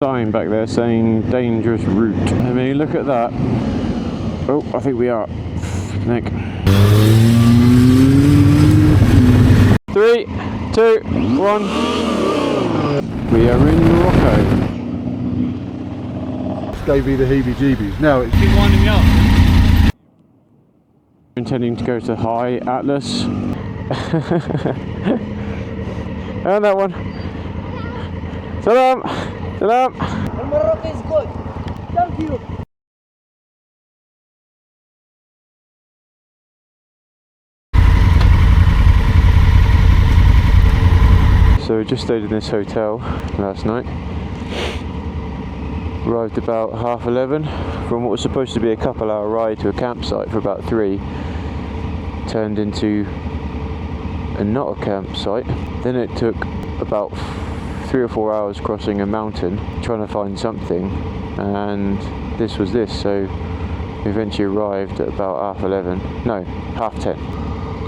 Sign back there saying dangerous route. I mean, look at that. Oh, I think we are. Nick. 3, 2, 1. We are in Morocco. Gave me the heebie-jeebies. Now it's Keep winding me up. Intending to go to High Atlas. And that one. Salam! Salam! Morocco is good. Thank you. So we just stayed in this hotel last night. Arrived about 11:30 from what was supposed to be a couple-hour ride to a campsite for about 3. Turned into not a campsite. Then it took about 3 or 4 hours crossing a mountain trying to find something, and this was this. So we eventually arrived at about 11:30. No, 10:30.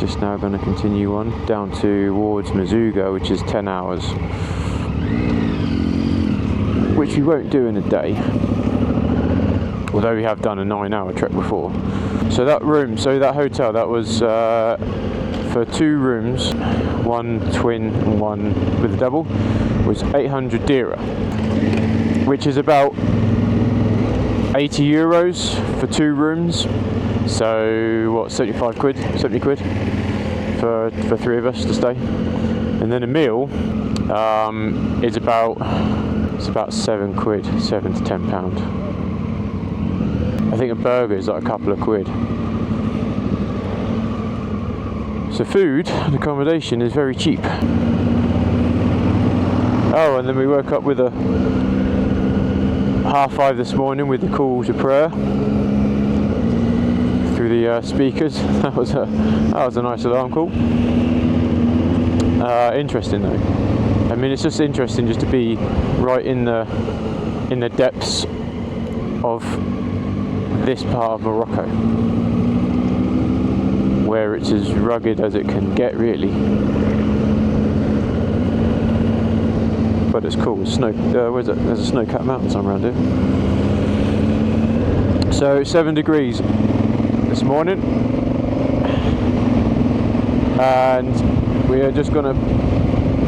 Just now going to continue on down towards Issaguen, which is 10 hours, which we won't do in a day, although we have done a 9-hour trek before. So that hotel, that was for 2 rooms, 1 twin and 1 with a double, was 800 dirham, which is about 80 euros for 2 rooms. So what, 70 quid for 3 of us to stay. And then a meal is about 7 quid, 7 to 10 pound. I think a burger is like a couple of quid. So food and accommodation is very cheap. Oh, and then we woke up with a 5:30 this morning with the call to prayer through the speakers. That was a nice alarm call. Interesting though. I mean, it's just interesting just to be right in the depths of this part of Morocco, where it's as rugged as it can get, really. But it's cool. Snow. Where's it? There's a snow-capped mountain somewhere around here. So 7 degrees this morning, and we are just going to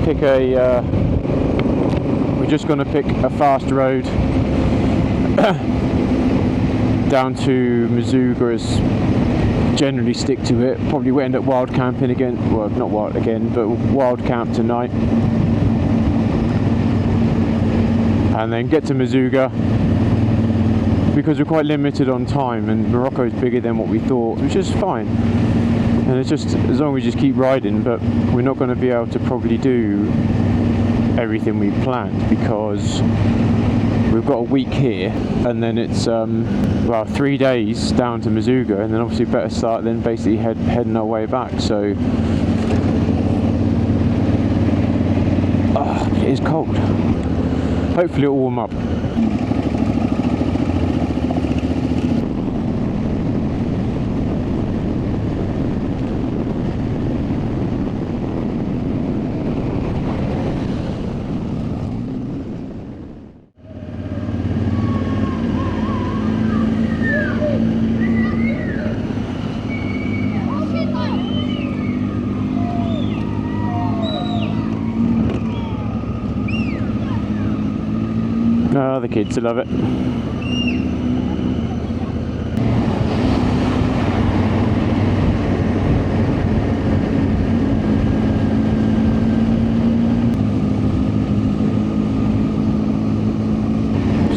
pick a. We're just going to pick a fast road down to Issaguen. As generally stick to it. Probably will end up wild camping again. Well, not wild again, but wild camp tonight. And then get to Issaguen, because we're quite limited on time, and Morocco is bigger than what we thought, which is fine. And it's just as long as we just keep riding, but we're not going to be able to probably do everything we planned, because we've got a week here, and then it's 3 days down to Issaguen, and then obviously better start then basically heading our way back. So it is cold. Hopefully it'll warm up. Oh, the kids love it.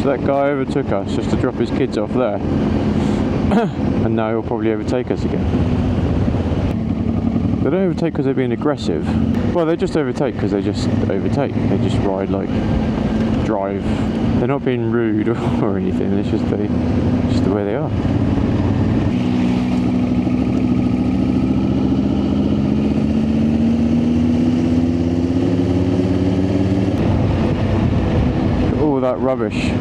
So that guy overtook us just to drop his kids off there. And now he'll probably overtake us again. They don't overtake because they're being aggressive. Well, they just overtake because they just overtake. They just ride like drive. They're not being rude or anything. It's just the way they are. All that rubbish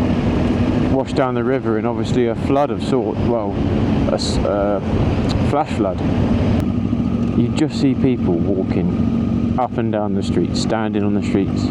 washed down the river, and obviously a flood of sort. Well, a flash flood. You just see people walking up and down the streets, standing on the streets.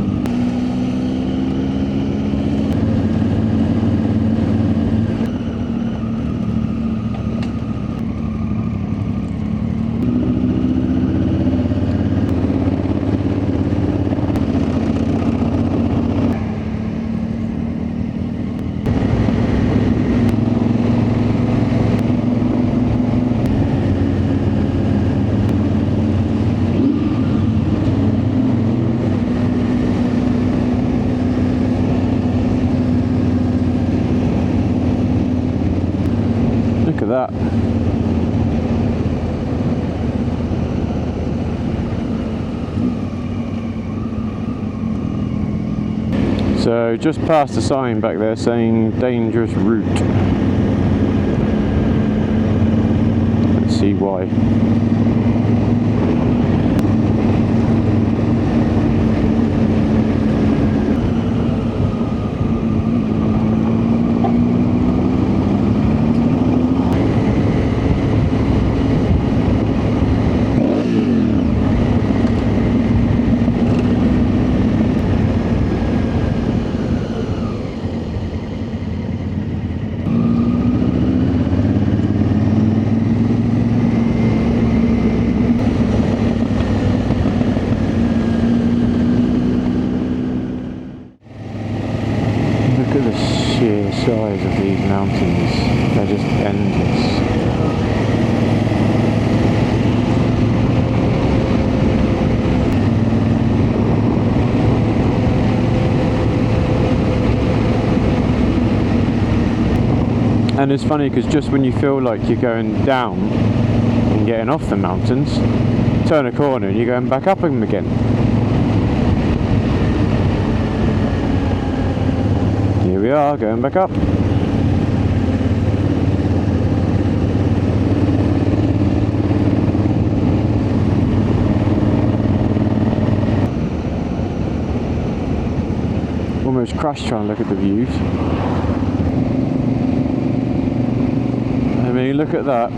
So just past the sign back there saying dangerous route. Let's see why. Look at the sheer size of these mountains, they're just endless. And it's funny because just when you feel like you're going down and getting off the mountains, turn a corner and you're going back up them again. Here we are, going back up. Almost crashed trying to look at the views. I mean, look at that.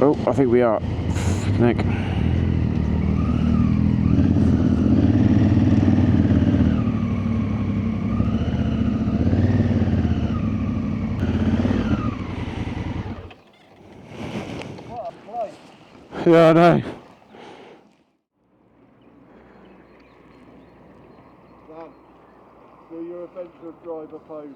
Oh, I think we are. Nick. Yeah, I know. Dan, do your adventure driver pose.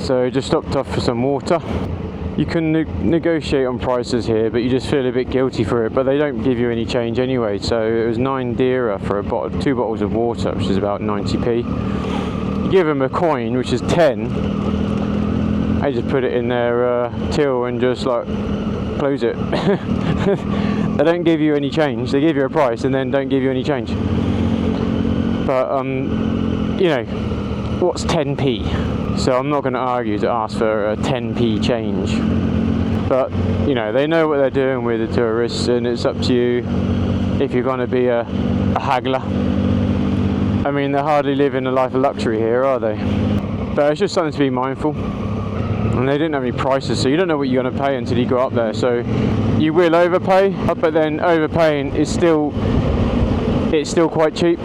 So just stopped off for some water. You can negotiate on prices here, but you just feel a bit guilty for it, but they don't give you any change anyway. So it was 9 dirham for a bottle, 2 bottles of water, which is about 90p. You give them a coin, which is 10. They just put it in their till and just like close it. They don't give you any change. They give you a price and then don't give you any change. But you know, what's 10p? So I'm not going to argue to ask for a 10p change. But you know, they know what they're doing with the tourists, and it's up to you if you're going to be a haggler. I mean, they're hardly living a life of luxury here, are they? But it's just something to be mindful. And they didn't have any prices, so you don't know what you're going to pay until you go up there. So you will overpay, but then overpaying is still quite cheap.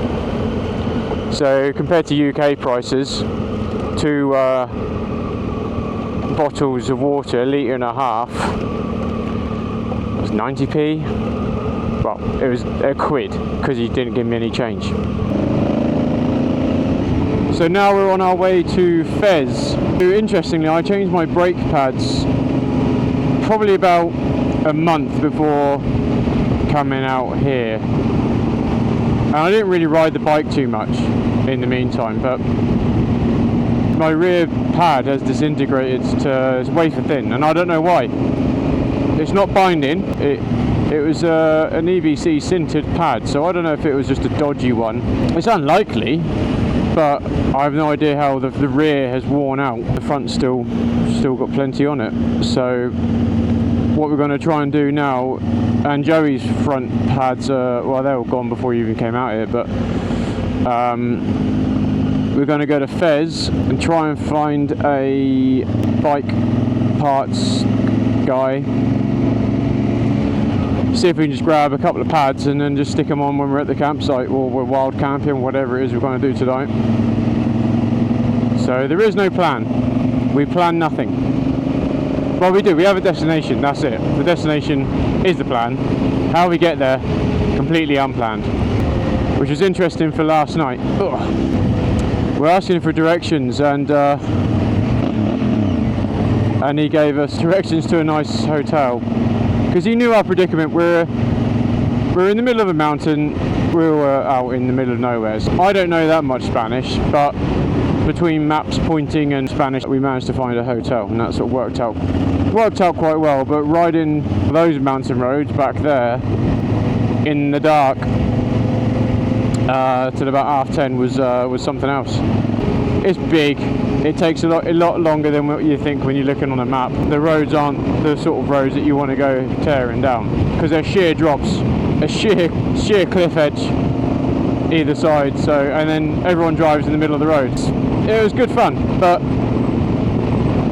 So compared to UK prices, 2 bottles of water, 1.5 litres, was 90p. Well, it was a quid because he didn't give me any change. So now we're on our way to Fez. Interestingly, I changed my brake pads probably about a month before coming out here. And I didn't really ride the bike too much in the meantime, but my rear pad has disintegrated to it's wafer thin, and I don't know why. It's not binding. It was an EBC sintered pad, so I don't know if it was just a dodgy one. It's unlikely, but I have no idea how the rear has worn out. The front's still got plenty on it. So what we're going to try and do now, and Joey's front pads are, well, they were gone before you even came out here, but we're going to go to Fez and try and find a bike parts guy. See if we can just grab a couple of pads and then just stick them on when we're at the campsite, or we're wild camping, whatever it is we're going to do tonight. So there is no plan. We plan nothing. Well, we do. We have a destination. That's it. The destination is the plan. How we get there, completely unplanned. Which is interesting for last night. Ugh. We're asking for directions, and he gave us directions to a nice hotel. Because he knew our predicament. We're in the middle of a mountain. We were out in the middle of nowhere. So I don't know that much Spanish, but between maps pointing and Spanish, we managed to find a hotel, and that sort of worked out quite well. But riding those mountain roads back there in the dark till about 10:30 was something else. It's big. It takes a lot longer than what you think when you're looking on a map. The roads aren't the sort of roads that you want to go tearing down, because they're sheer drops, a sheer cliff edge either side. So, and then everyone drives in the middle of the roads. It was good fun, but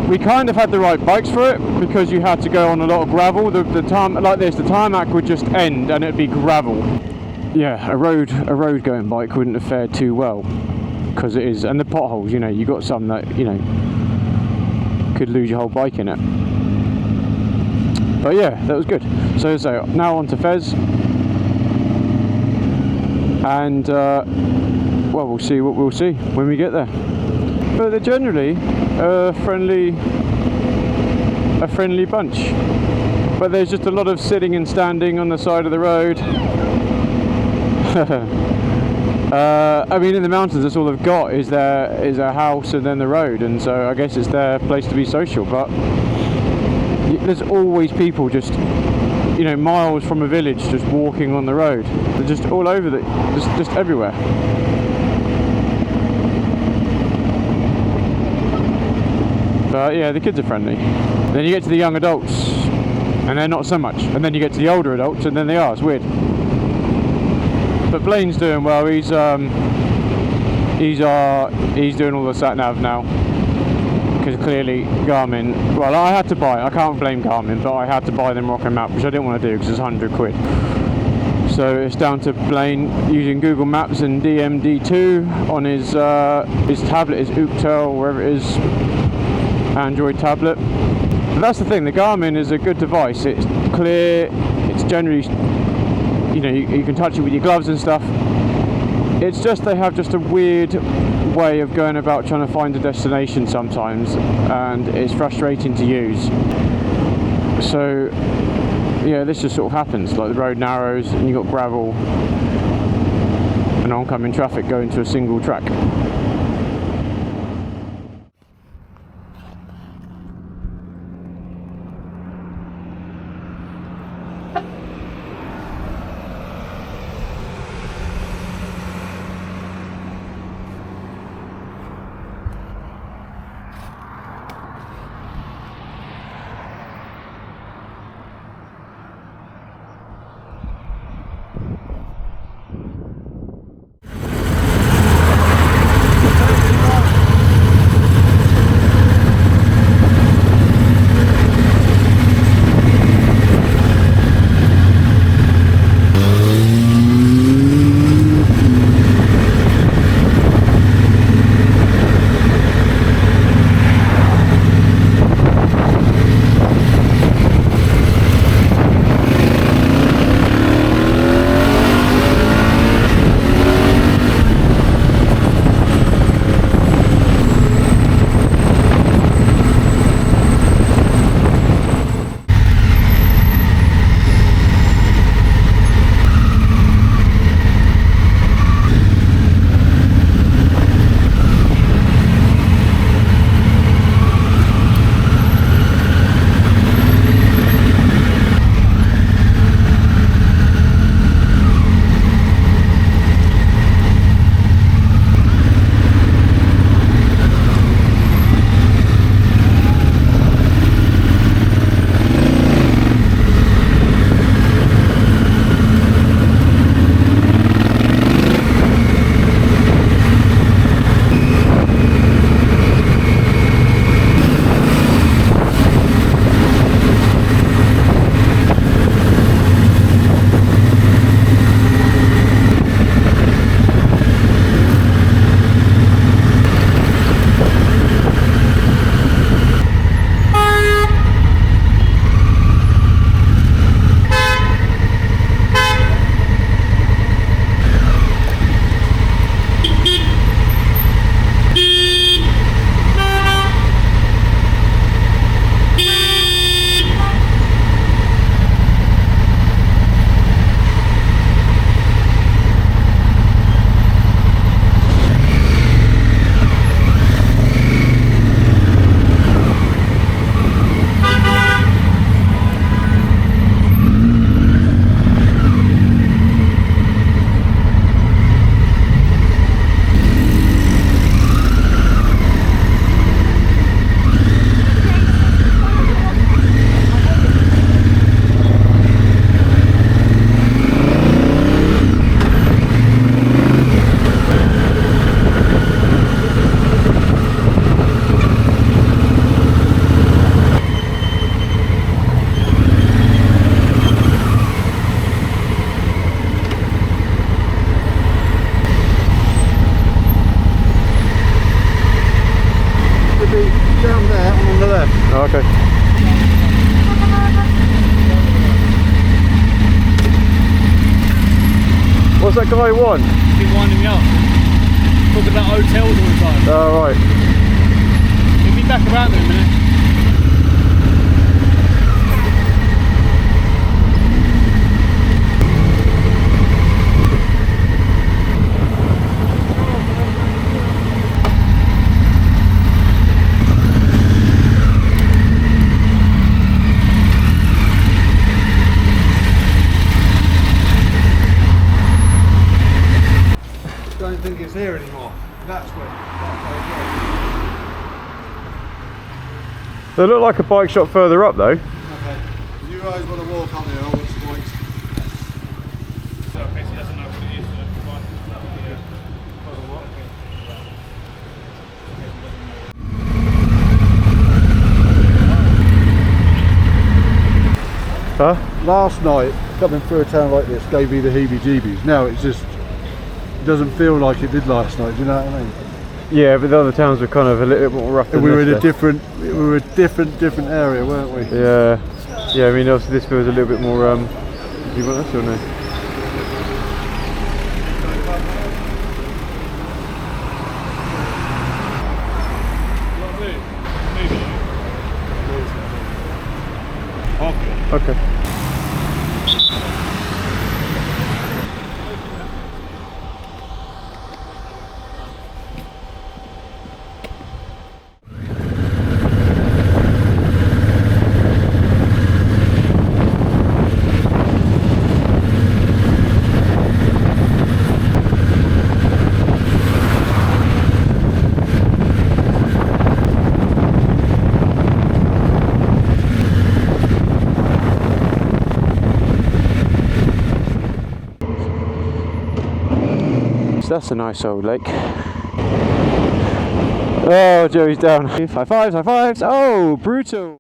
we kind of had the right bikes for it, because you had to go on a lot of gravel. The tarmac would just end and it'd be gravel. Yeah, a road going bike wouldn't have fared too well. Because it is, and the potholes, you know, you got some that, you know, could lose your whole bike in it. But yeah, that was good. So now on to Fez, and well, we'll see what we'll see when we get there. But they're generally a friendly bunch. But there's just a lot of sitting and standing on the side of the road. I mean, in the mountains, that's all they've got is a house and then the road, and so I guess it's their place to be social. But there's always people just, you know, miles from a village, just walking on the road. They're just all over just everywhere. But yeah, the kids are friendly. Then you get to the young adults, and they're not so much. And then you get to the older adults, and then they are. It's weird. But Blaine's doing well. He's doing all the sat nav now, because clearly Garmin. Well, I had to buy. I can't blame Garmin, but I had to buy them Rocket Map, which I didn't want to do because it's £100. So it's down to Blaine using Google Maps and DMD2 on his tablet, his Uktel, wherever it is, Android tablet. But that's the thing. The Garmin is a good device. It's clear. It's generally, you know, you can touch it with your gloves and stuff. It's just they have just a weird way of going about trying to find a destination sometimes, and it's frustrating to use. So yeah, this just sort of happens. Like the road narrows and you've got gravel and oncoming traffic going to a single track. down there, I'm on the left. Oh, okay. What's that guy want? He's winding me up. Talking about hotels all the time. Oh, right. He'll be back around in a minute. I don't think it's here anymore. That's where. They look like a bike shop further up though. Okay. You guys want to walk on here? I'll watch the bikes. So, in case he doesn't know what it is, Huh? Last night, coming through a town like this gave me the heebie-jeebies. Now it just doesn't feel like it did last night. Do you know what I mean? Yeah, but the other towns were kind of a little bit more rough than We were in a yesterday. different area, weren't we? Yeah. Yeah, I mean obviously this feels a little bit more do you want this or no? Okay. So that's a nice old lake. Oh, Joey's down. High fives, high fives. Oh, brutal.